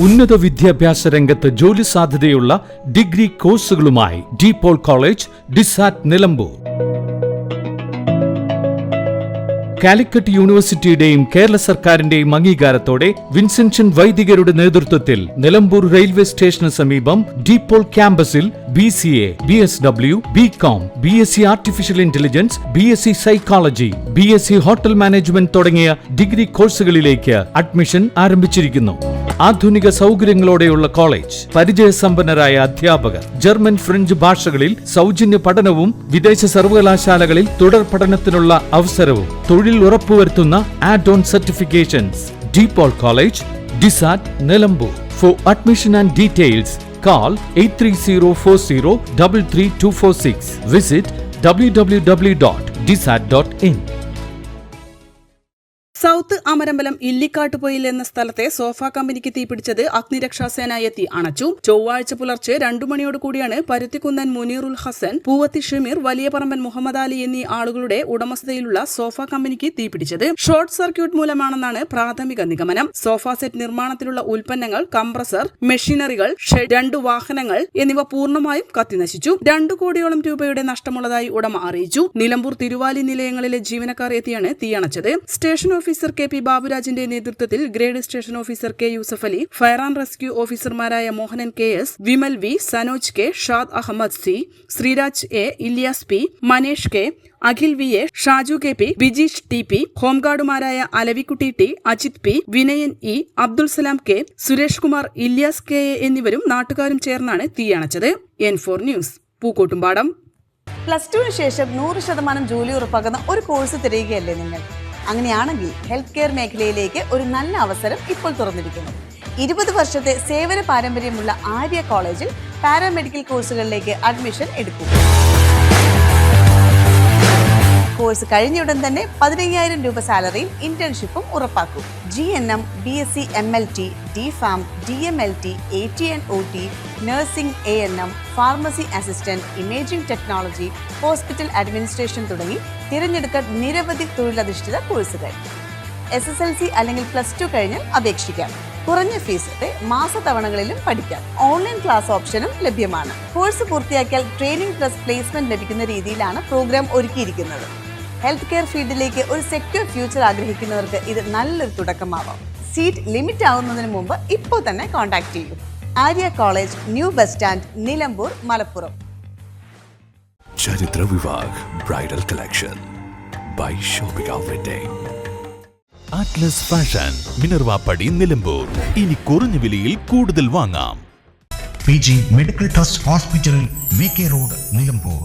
ഉന്നത വിദ്യാഭ്യാസ രംഗത്ത് ജോലി സാധ്യതയുള്ള ഡിഗ്രി കോഴ്സുകളുമായി DPOL college, DISAT, Nilambur. Calicut യൂണിവേഴ്സിറ്റിയുടെയും കേരള സർക്കാരിന്റെയും അംഗീകാരത്തോടെ വിൻസെൻഷൻ വൈദികരുടെ നേതൃത്വത്തിൽ നിലമ്പൂർ റെയിൽവേ സ്റ്റേഷന് സമീപം DPOL ക്യാമ്പസിൽ BCA, BSW, BCom, BSc artificial intelligence, BSc psychology, BSc hotel management തുടങ്ങിയ ഡിഗ്രി കോഴ്സുകളിലേക്ക് അഡ്മിഷൻ ആരംഭിച്ചിരിക്കുന്നു. ആധുനിക സൗകര്യങ്ങളോടെയുള്ള കോളേജ്, പരിചയസമ്പന്നരായ അധ്യാപകർ, ജർമ്മൻ, ഫ്രഞ്ച് ഭാഷകളിൽ സൗജന്യ പഠനവും വിദേശ സർവകലാശാലകളിൽ തുടർ പഠനത്തിനുള്ള അവസരവും തൊഴിൽ ഉറപ്പുവരുത്തുന്ന add on certifications. DPOL college, DISAT, Nilambur. For admission and details call 8304033246. Visit www.disat.in. South Amarambalam Illikkattupoyil എന്ന സ്ഥലത്തെ സോഫ കമ്പനിക്ക് തീപിടിച്ചത് അഗ്നിരക്ഷാസേന എത്തി അണച്ചു. ചൊവ്വാഴ്ച പുലർച്ചെ 2 മണിയോട് കൂടിയാണ് പരുത്തിക്കുന്നൻ മുനീറുൽ ഹസൻ, പൂവത്തി ഷമീർ, വലിയ പറമ്പൻ മുഹമ്മദ് അലി എന്നീ ആളുകളുടെ ഉടമസ്ഥതയിലുള്ള സോഫ കമ്പനിക്ക് തീപിടിച്ചത്. ഷോർട്ട് സർക്യൂട്ട് മൂലമാണെന്നാണ് പ്രാഥമിക നിഗമനം. സോഫ സെറ്റ് നിർമ്മാണത്തിലുള്ള ഉൽപ്പന്നങ്ങൾ, കംപ്രസർ, മെഷീനറികൾ, ഷെഡ്, 2 വാഹനങ്ങൾ എന്നിവ പൂർണ്ണമായും കത്തിനശിച്ചു. 2 കോടിയോളം രൂപയുടെ നഷ്ടമുള്ളതായി ഉടമ അറിയിച്ചു. നിലമ്പൂർ, തിരുവാലി നിലയങ്ങളിലെ ജീവനക്കാർ എത്തിയാണ് തീയണച്ചത്. സ്റ്റേഷൻ ഓഫീസർ KP ബാബുരാജിന്റെ നേതൃത്വത്തിൽ grade station officer K Yusuf Ali, fire and rescue ഓഫീസർമാരായ Mohanan KS, Vimal V, Sanoj K, ഷാദ് Ahmed C, Sreeraj A, Ilyas P, Manesh K, Akhil VA, Shaju KP, Bijeesh TP, ഹോംഗാർഡുമാരായ Alavikutty T, Ajith P, Vinayan E, Abdul Salam K, Suresh Kumar, Ilyas KA എന്നിവരും നാട്ടുകാരും ചേർന്നാണ് തീയണച്ചത്. N4 news, Pookkottumpadam. +2 ശേഷം 100% ജോലി ഉറപ്പാക്കുന്ന ഒരു കോഴ്സ് തിരയുകയല്ലേ നിങ്ങൾ? അങ്ങനെയാണെങ്കിൽ ഹെൽത്ത് കെയർ മേഖലയിലേക്ക് ഒരു നല്ല അവസരം ഇപ്പോൾ തുറന്നിരിക്കുന്നു. 20 വർഷത്തെ സേവന പാരമ്പര്യമുള്ള ആര്യ കോളേജിൽ പാരാമെഡിക്കൽ കോഴ്സുകളിലേക്ക് അഡ്മിഷൻ എടുക്കൂ. കോഴ്സ് കഴിഞ്ഞയുടൻ തന്നെ 15,000 രൂപ സാലറിയും ഇന്റേൺഷിപ്പും ഉറപ്പാക്കൂ. GNM, BSc MLT, DPharm, DMLT, AT&OT, nursing, ANM, pharmacy assistant, imaging technology, hospital administration തുടങ്ങി തിരഞ്ഞെടുക്കാൻ നിരവധി തൊഴിലധിഷ്ഠിത കോഴ്സുകൾ. SSLC അല്ലെങ്കിൽ +2 കഴിഞ്ഞാൽ അപേക്ഷിക്കാം. കുറഞ്ഞ ഫീസോടെ മാസത്തവണകളിലും പഠിക്കാം. ഓൺലൈൻ ക്ലാസ് ഓപ്ഷനും ലഭ്യമാണ്. കോഴ്സ് പൂർത്തിയാക്കിയാൽ ട്രെയിനിങ് പ്ലസ് പ്ലേസ്മെന്റ് ലഭിക്കുന്ന രീതിയിലാണ് പ്രോഗ്രാം ഒരുക്കിയിരിക്കുന്നത്. ഹെൽത്ത് കെയർ ഫീൽഡിലേക്ക് ഒരു സെക്യൂർ ഫ്യൂച്ചർ ആഗ്രഹിക്കുന്നവർക്ക് ഇത് നല്ലൊരു തുടക്കമാവാം. സീറ്റ് ലിമിറ്റ് ആവുന്നതിന് മുമ്പ് ഇപ്പോൾ തന്നെ കോൺടാക്ട് ചെയ്യൂ. Arya college, new bus stand, Nilambur, Malappuram. ചരിത്ര Vivah bridal collection by shopping wedding. Atlas fashion, Minervappadi, Nilambur. ഇനി കുറഞ്ഞ വിലയിൽ കൂടുതൽ വാങ്ങാം. PG medical trust hospital, VK road, Nilambur.